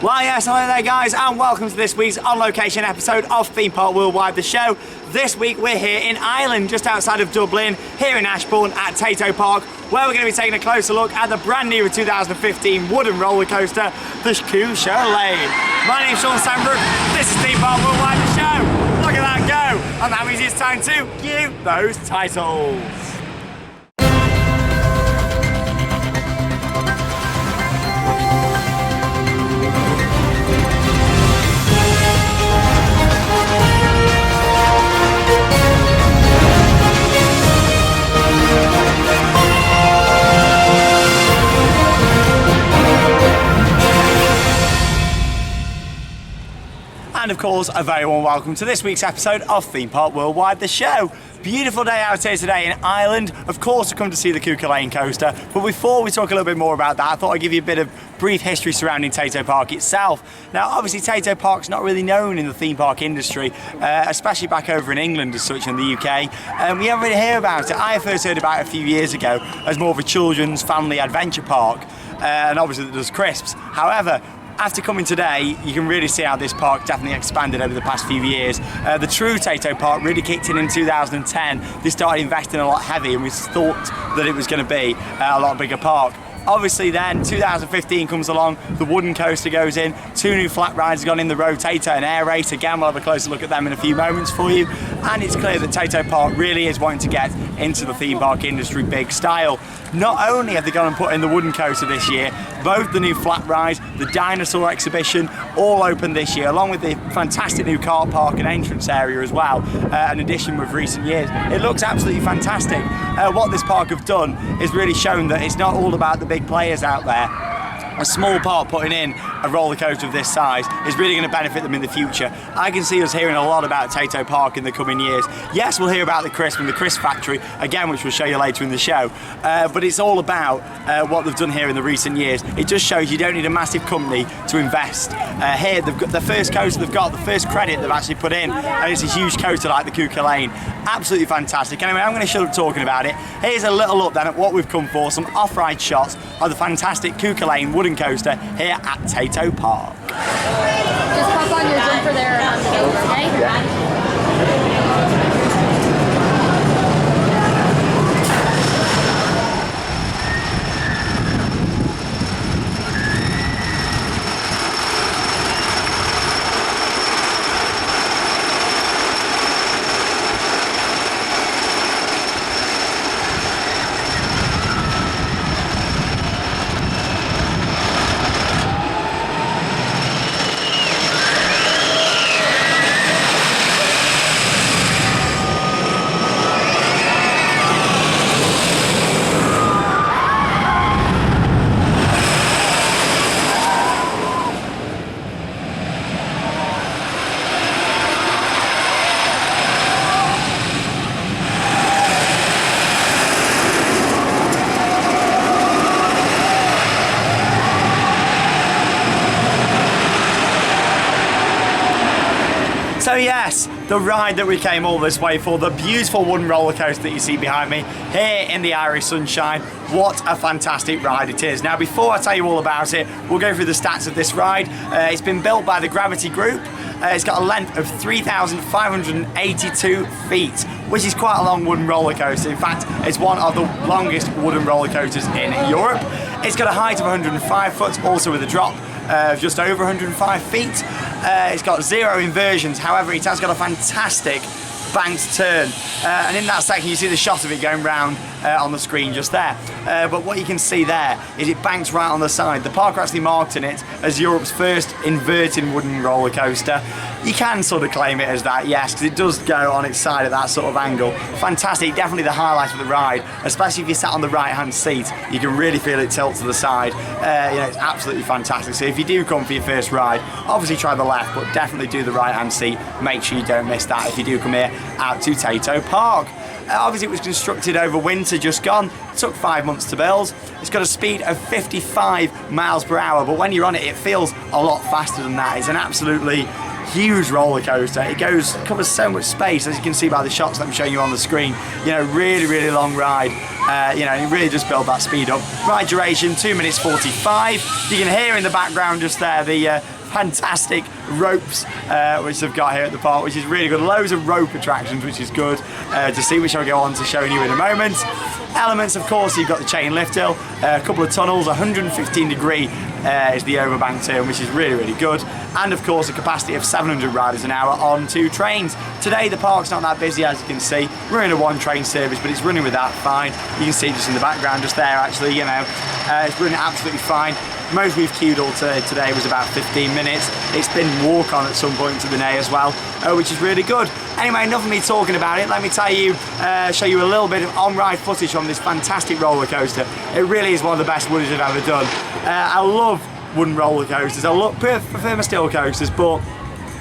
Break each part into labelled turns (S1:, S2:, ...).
S1: Well, yes, hello there guys, and welcome to this week's on location episode of Theme Park Worldwide, the show. This week we're here in Ireland, just outside of Dublin, here in Ashbourne at Tazo Park, where we're going to be taking a closer look at the brand new 2015 wooden roller coaster, the Cuca. My name's Shawn Sanbrooke, this is Theme Park Worldwide, the show. Look at that go, and that means it's time to cue those titles. And of course, a very warm welcome to this week's episode of Theme Park Worldwide, the show. Beautiful day out here today in Ireland. Of course, we've come to see the Cuca coaster. But before we talk a little bit more about that, I thought I'd give you a bit of brief history surrounding Tazo Park itself. Now, obviously, Tazo Park's not really known in the theme park industry, especially back over in England as such, in the UK. We haven't really heard about it. I first heard about it a few years ago as more of a children's family adventure park. And obviously, there's crisps. However, after coming today, you can really see how this park definitely expanded over the past few years. The true Tazo Park really kicked in 2010. They started investing a lot heavy, and we thought that it was going to be a lot bigger park. Obviously then, 2015 comes along, the wooden coaster goes in, 2 new flat rides have gone in, the Rotator and Air Race. Again, we'll have a closer look at them in a few moments for you. And it's clear that Tazo Park really is wanting to get into the theme park industry big style. Not only have they gone and put in the wooden coaster this year, both the new flat rides, the dinosaur exhibition, all opened this year, along with the fantastic new car park and entrance area as well, an addition with recent years. It looks absolutely fantastic. What this park have done is really shown that it's not all about the big players out there. A small park putting in a roller coaster of this size is really going to benefit them in the future. I can see us hearing a lot about Tazo Park in the coming years. Yes, we'll hear about the crisp and the crisp factory, again, which we'll show you later in the show. But it's all about what they've done here in the recent years. It just shows you don't need a massive company to invest. Here, they've got the first coaster they've got, the first credit they've actually put in, and it's a huge coaster like the Cuca Lane. Absolutely fantastic. Anyway, I'm going to shut up talking about it. Here's a little look then at what we've come for, some off-ride shots of the fantastic Cuca Lane wooden coaster here at Tazo Park.
S2: Just pop on your jumper there and hand it over, okay?
S1: Yeah. So yes, the ride that we came all this way for, the beautiful wooden roller coaster that you see behind me here in the Irish sunshine. What a fantastic ride it is. Now, before I tell you all about it, we'll go through the stats of this ride. It's been built by the Gravity Group. It's got a length of 3,582 feet, which is quite a long wooden roller coaster. In fact, it's one of the longest wooden roller coasters in Europe. It's got a height of 105 foot, also with a drop of just over 105 feet. It's got 0 inversions, however it has got a fantastic banked turn, and in that section you see the shot of it going round on the screen just there, but what you can see there is it banks right on the side. The park are actually marketing it as Europe's first inverted wooden roller coaster. You can sort of claim it as that, yes, because it does go on its side at that sort of angle. Fantastic, definitely the highlight of the ride, especially if you sat on the right hand seat. You can really feel it tilt to the side. You know, it's absolutely fantastic. So if you do come for your first ride, obviously try the left, but definitely do the right hand seat. Make sure you don't miss that if you do come here out to Tazo Park. Obviously it was constructed over winter just gone. It took 5 months to build. It's got a speed of 55 miles per hour, but when you're on it, it feels a lot faster than that. It's an absolutely huge roller coaster. It covers so much space, as you can see by the shots that I'm showing you on the screen. You know, really long ride. You know, it really just build that speed up. Ride duration 2 minutes 45. You can hear in the background just there the fantastic ropes which they've got here at the park, which is really good. Loads of rope attractions, which is good to see, which I'll go on to showing you in a moment. Elements, of course, you've got the chain lift hill, a couple of tunnels, 115 degree is the overbank turn, which is really good, and of course a capacity of 700 riders an hour on 2 trains. Today the park's not that busy, as you can see. We're in a 1 train service, but it's running with that fine. You can see just in the background just there, actually, you know, it's running absolutely fine. Most we've queued all today was about 15 minutes. It's been walk on at some point to the day as well, which is really good. Anyway, enough of me talking about it. Let me tell you, show you a little bit of on-ride footage on this fantastic roller coaster. It really is one of the best woodies I've ever done. I love wooden roller coasters. I prefer my steel coasters, but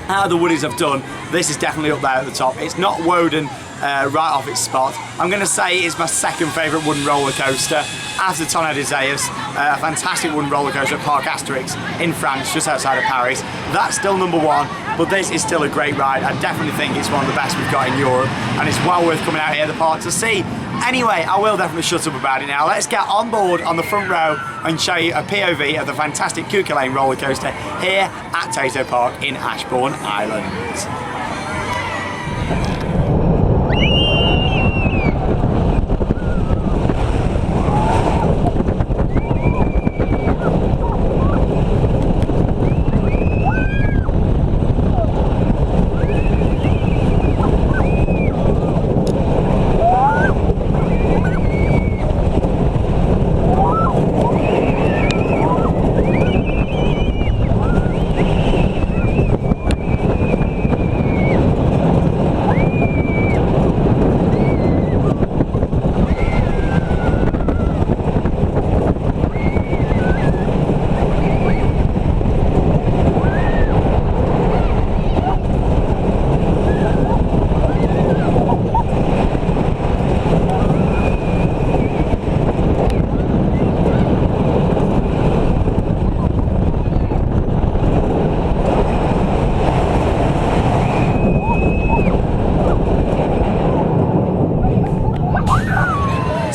S1: out of the woodies I've done, this is definitely up there at the top. It's not Woden right off its spot. I'm going to say it's my second favourite wooden roller coaster after Tonnerre des Ayers, a fantastic wooden roller coaster at Parc Asterix in France, just outside of Paris. That's still number 1, but this is still a great ride. I definitely think it's one of the best we've got in Europe, and it's well worth coming out here at the park to see. Anyway, I will definitely shut up about it now. Let's get on board on the front row and show you a POV of the fantastic Cuca Lane roller coaster here at Tazo Park in Ashbourne Island.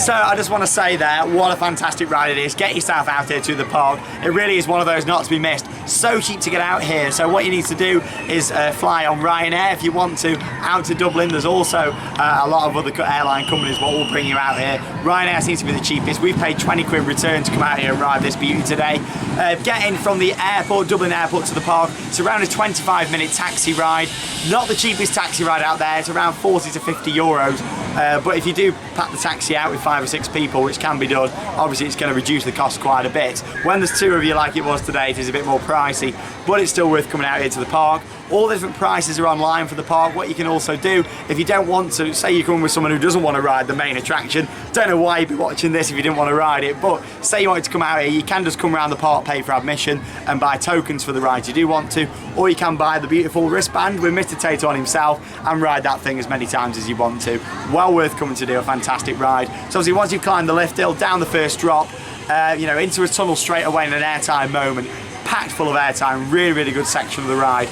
S1: So I just want to say there, what a fantastic ride it is. Get yourself out here to the park. It really is one of those not to be missed. So cheap to get out here. So what you need to do is fly on Ryanair if you want to, out to Dublin. There's also a lot of other airline companies what will bring you out here. Ryanair seems to be the cheapest. We've paid 20 quid return to come out here and ride this beauty today. Getting from the airport, Dublin airport, to the park, it's around a 25-minute taxi ride. Not the cheapest taxi ride out there. It's around 40 to 50 euros. But if you do pack the taxi out with 5 or 6 people, which can be done, obviously it's going to reduce the cost quite a bit. When there's 2 of you like it was today, it is a bit more pricey, but it's still worth coming out here to the park. All the different prices are online for the park. What you can also do, if you don't want to, say you come with someone who doesn't want to ride the main attraction, don't know why you'd be watching this if you didn't want to ride it, but say you wanted to come out here, you can just come around the park, pay for admission and buy tokens for the rides you do want to, or you can buy the beautiful wristband with Mr. Tato on himself and ride that thing as many times as you want to. Well worth coming to do, a fantastic ride. So obviously once you've climbed the lift hill, down the first drop, you know, into a tunnel straight away in an airtime moment, packed full of airtime, really good section of the ride.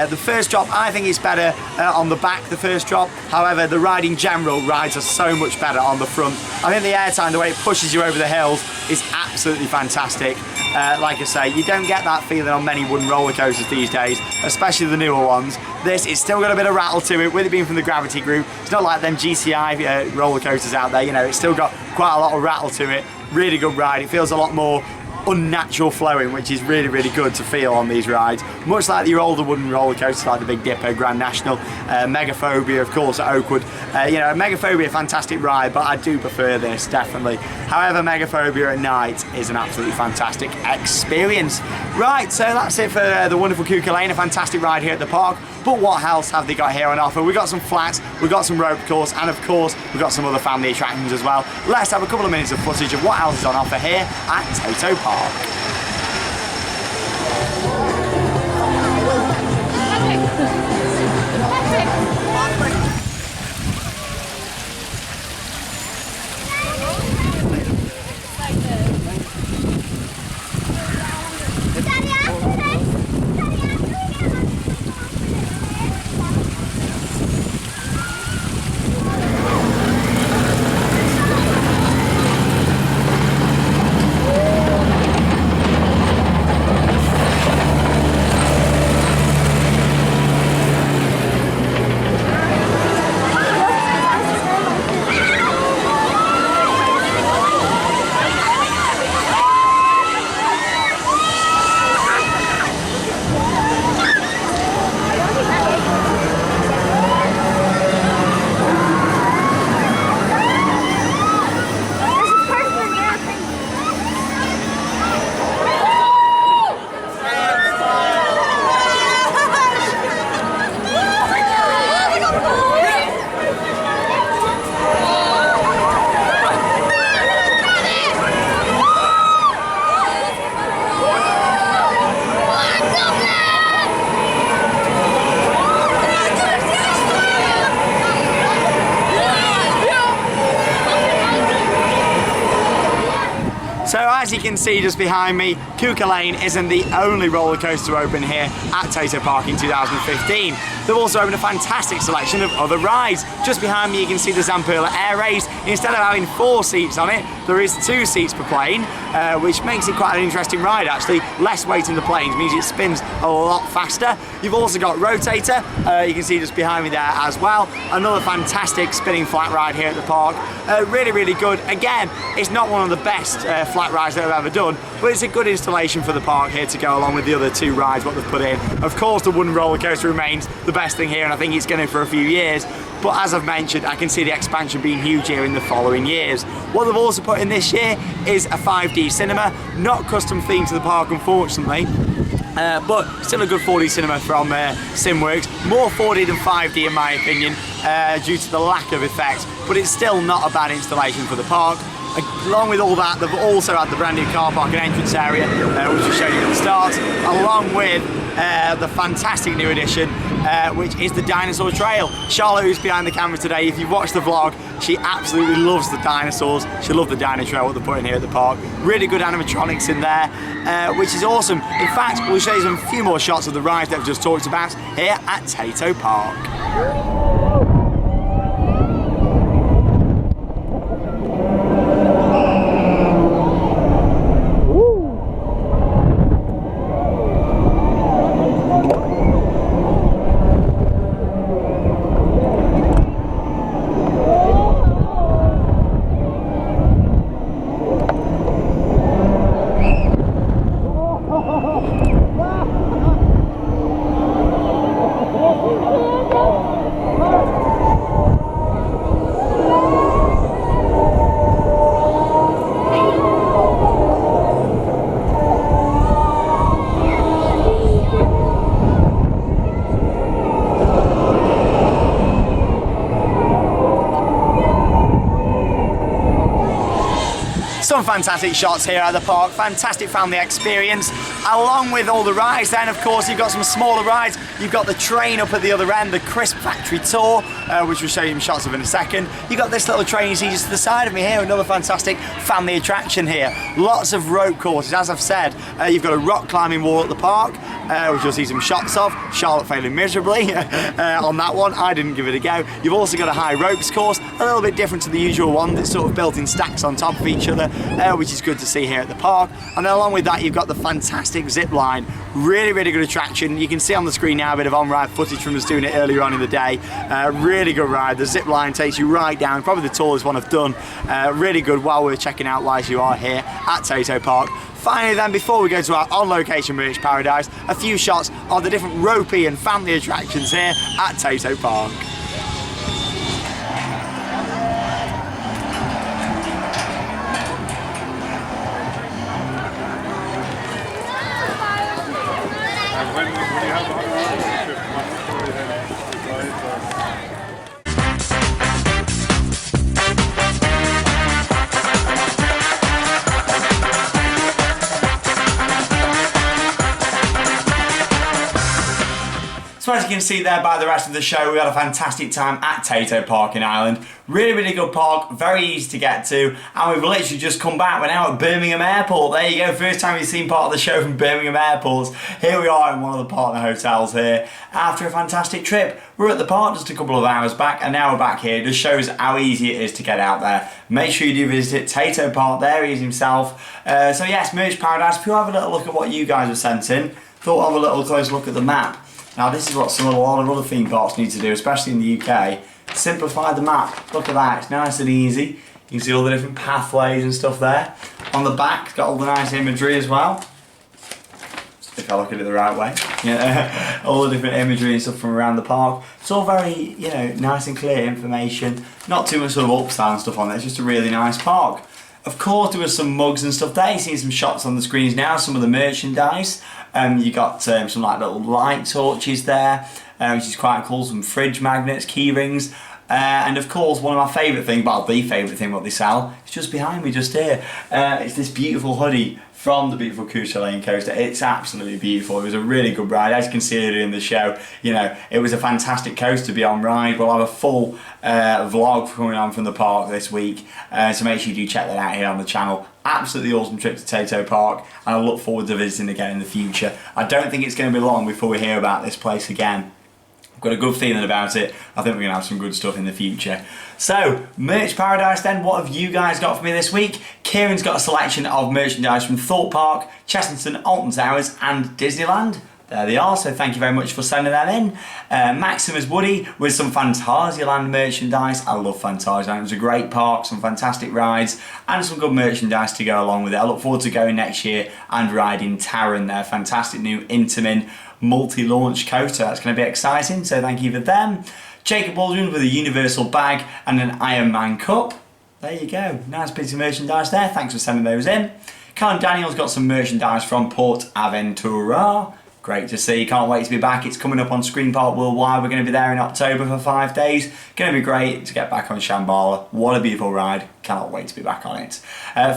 S1: The first drop, I think is better on the back, the first drop. However, the ride in general, rides are so much better on the front. I think the airtime, the way it pushes you over the hills, is absolutely fantastic. Like I say, you don't get that feeling on many wooden roller coasters these days, especially the newer ones. This, it's still got a bit of rattle to it, with it being from the Gravity Group. It's not like them GCI roller coasters out there, you know, it's still got quite a lot of rattle to it. Really good ride. It feels a lot more unnatural flowing, which is really good to feel on these rides, much like your older wooden roller coasters like the Big Dipper, Grand National, Megaphobia of course at Oakwood. You know, Megaphobia, fantastic ride, but I do prefer this definitely. However, Megaphobia at night is an absolutely fantastic experience. Right, so that's it for the wonderful Cuca Lane, a fantastic ride here at the park. But what else have they got here on offer? We've got some flats, we've got some rope course, and of course we've got some other family attractions as well. Let's have a couple of minutes of footage of what else is on offer here at Tazo Park. can see just behind me, Cuca Lane isn't the only roller coaster to open here at Tazo Park in 2015. They've also opened a fantastic selection of other rides. Just behind me you can see the Zamperla Air Race. Instead of having 4 seats on it, there is 2 seats per plane, which makes it quite an interesting ride actually. Less weight in the planes means it spins a lot faster. You've also got Rotator, you can see just behind me there as well. Another fantastic spinning flat ride here at the park. Really, really good. Again, it's not one of the best flat rides that I've ever done, but it's a good installation for the park here to go along with the other 2 rides what they've put in. Of course the wooden roller coaster remains the best thing here, and I think it's going to for a few years, but as I've mentioned, I can see the expansion being huge here in the following years. What they've also put in this year is a 5D cinema, not custom themed to the park unfortunately, but still a good 4D cinema from Simworks. More 4D than 5D in my opinion, due to the lack of effect, but it's still not a bad installation for the park. Along with all that, they've also had the brand new car park and entrance area, which we showed you at the start, along with the fantastic new addition, which is the dinosaur trail. Charlotte, who's behind the camera today, if you've watched the vlog, she absolutely loves the dinosaurs. She loved the dino trail, what they're putting here at the park. Really good animatronics in there, which is awesome. In fact, we'll show you some few more shots of the rides that we've just talked about here at Tazo Park. Some fantastic shots here at the park, fantastic family experience, along with all the rides. Then of course you've got some smaller rides. You've got the train up at the other end, the Crisp Factory Tour, which we'll show you some shots of in a second. You've got this little train you see just to the side of me here, another fantastic family attraction here. Lots of rope courses, as I've said. You've got a rock climbing wall at the park, which you'll see some shots of. Charlotte failing miserably on that one. I didn't give it a go. You've also got a high ropes course, a little bit different to the usual one that's sort of built in stacks on top of each other, which is good to see here at the park. And then along with that you've got the fantastic zip line. Really, really good attraction. You can see on the screen now a bit of on-ride footage from us doing it earlier on in the day. Really good ride. The zip line takes you right down, probably the tallest one I've done. Really good, well worth checking out whilst you are here at Tazo Park. Finally then, before we go to our on-location merch paradise, a few shots of the different ropey and family attractions here at Tazo Park. So as you can see there by the rest of the show, we had a fantastic time at Tazo Park in Ireland. Really, really good park, very easy to get to, and we've literally just come back. We're now at Birmingham Airport. There you go, first time you've seen part of the show from Birmingham Airports. Here we are in one of the partner hotels here after a fantastic trip. We were at the park just a couple of hours back, and now we're back here. It just shows how easy it is to get out there. Make sure you do visit Tazo Park. There he is himself. So yes, Merch Paradise. If you have a little look at what you guys have sent in, thought I'd have a little close look at the map. Now this is what a lot of other theme parks need to do, especially in the UK. Simplify the map. Look at that, it's nice and easy. You can see all the different pathways and stuff there. On the back, it's got all the nice imagery as well. If I look at it the right way. Yeah, all the different imagery and stuff from around the park. It's all very, you know, nice and clear information. Not too much sort of upstyle and stuff on there, it's just a really nice park. Of course, there was some mugs and stuff there. You see some shots on the screens now, some of the merchandise. You got some like little light torches there, which is quite cool. Some fridge magnets, key rings, and of course, one of my favourite things, well, the favourite thing what they sell, is just behind me, just here. It's this beautiful hoodie from the beautiful Cuca Lane coaster. It's absolutely beautiful. It was a really good ride. As you can see earlier in the show, you know, it was a fantastic coaster to be on ride. We'll have a full vlog coming on from the park this week, so make sure you do check that out here on the channel. Absolutely awesome trip to Tazo Park, and I look forward to visiting again in the future. I don't think it's going to be long before we hear about this place again. I've got a good feeling about it. I think we're going to have some good stuff in the future. So, Merch Paradise then, what have you guys got for me this week? Kieran's got a selection of merchandise from Thorpe Park, Chessington, Alton Towers and Disneyland. There they are, so thank you very much for sending them in. Maximus Woody with some Phantasialand merchandise. I love Phantasialand. It was a great park, some fantastic rides, and some good merchandise to go along with it. I look forward to going next year and riding Taron, their fantastic new Intamin multi-launch coaster. That's going to be exciting, so thank you for them. Jacob Waldron with a Universal bag and an Iron Man cup. There you go, nice piece of merchandise there. Thanks for sending those in. Colin Daniel's got some merchandise from Port Aventura. Great to see, can't wait to be back. It's coming up on Screen Park Worldwide. We're going to be there in October for 5 days. Going to be great to get back on Shambhala. What a beautiful ride. Cannot wait to be back on it.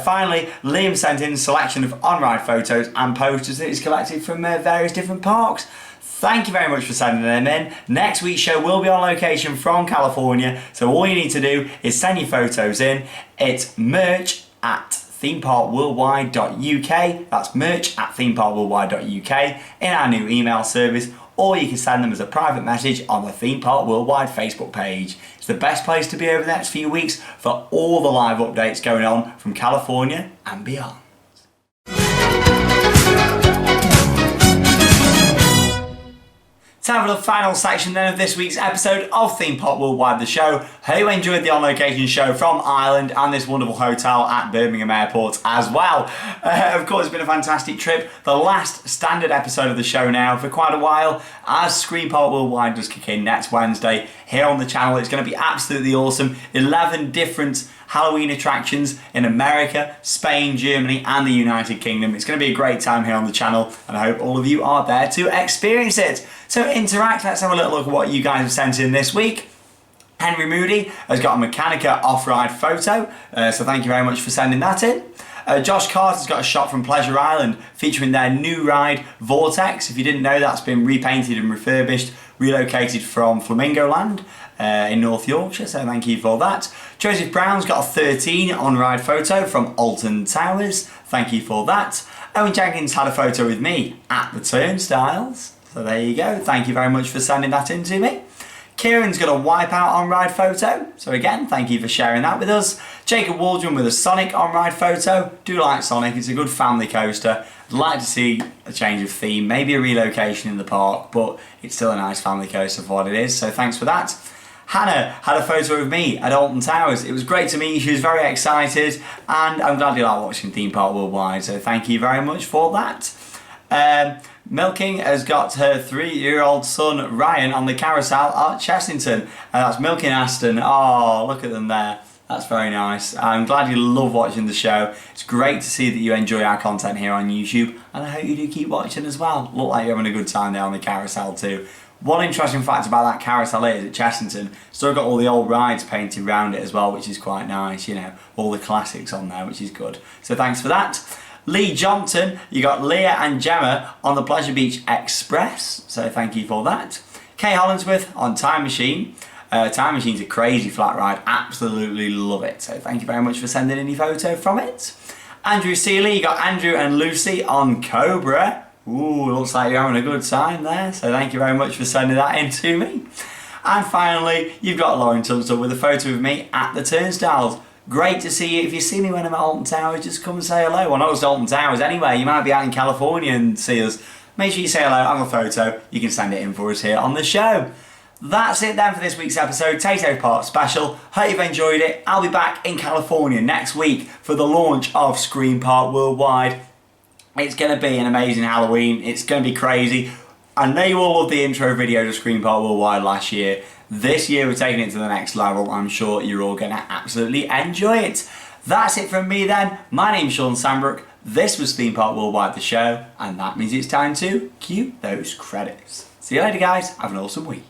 S1: Finally, Liam sent in a selection of on-ride photos and posters that he's collected from various different parks. Thank you very much for sending them in. Next week's show will be on location from California, so all you need to do is send your photos in. It's merch@themeparkworldwide.uk. That's merch@themeparkworldwide.uk in our new email service, or you can send them as a private message on the Theme Park Worldwide Facebook page. It's the best place to be over the next few weeks for all the live updates going on from California and beyond. Time for the final section then of this week's episode of Theme Park Worldwide the show. Hope you enjoyed the on-location show from Ireland and this wonderful hotel at Birmingham Airport as well. Of course, it's been a fantastic trip. The last standard episode of the show now for quite a while, as Screen Park Worldwide does kick in next Wednesday here on the channel. It's going to be absolutely awesome. 11 different Halloween attractions in America, Spain, Germany and the United Kingdom. It's going to be a great time here on the channel, and I hope all of you are there to experience it. So interact, let's have a little look at what you guys have sent in this week. Henry Moody has got a Mechanica off-ride photo, so thank you very much for sending that in. Josh Carter's got a shot from Pleasure Island featuring their new ride Vortex. If you didn't know, that's been repainted and refurbished, relocated from Flamingo Land in North Yorkshire, so thank you for that. Joseph Brown's got a 13 on-ride photo from Alton Towers, thank you for that. Owen Jenkins had a photo with me at the Turnstiles, so there you go, thank you very much for sending that in to me. Kieran's got a Wipeout on-ride photo, so again, thank you for sharing that with us. Jacob Waldron with a Sonic on-ride photo. Do like Sonic, it's a good family coaster. I'd like to see a change of theme, maybe a relocation in the park, but it's still a nice family coaster for what it is, so thanks for that. Hannah had a photo of me at Alton Towers. It was great to meet you, she was very excited, and I'm glad you like watching Theme Park Worldwide, so thank you very much for that. Milking has got her 3-year-old son Ryan on the carousel at Chessington, and that's Milking Aston. Oh, look at them there. That's very nice. I'm glad you love watching the show. It's great to see that you enjoy our content here on YouTube, and I hope you do keep watching as well. Look like you're having a good time there on the carousel too. One interesting fact about that carousel is at Chessington, still got all the old rides painted around it as well, which is quite nice, you know, all the classics on there, which is good. So thanks for that. Lee Johnson, you got Leah and Gemma on the Pleasure Beach Express, so thank you for that. Kay Hollandsworth on Time Machine. Time Machine's a crazy flat ride, absolutely love it, so thank you very much for sending in your photo from it. Andrew Seeley, you got Andrew and Lucy on Cobra. Ooh, looks like you're having a good time there, so thank you very much for sending that in to me. And finally, you've got Lauren Tunstall with a photo of me at the Turnstiles. Great to see you. If you see me when I'm at Alton Towers, just come and say hello. Well, not just Alton Towers anyway. You might be out in California and see us. Make sure you say hello, have a photo. You can send it in for us here on the show. That's it then for this week's episode, Tazo Park Special. Hope you've enjoyed it. I'll be back in California next week for the launch of Screen Park Worldwide. It's going to be an amazing Halloween. It's going to be crazy. I know you all loved the intro video to Screen Park Worldwide last year. This year we're taking it to the next level. I'm sure you're all going to absolutely enjoy it. That's it from me then. My name's Shawn Sanbrooke. This was Theme Park Worldwide the show, and that means it's time to cue those credits. See you later guys. Have an awesome week.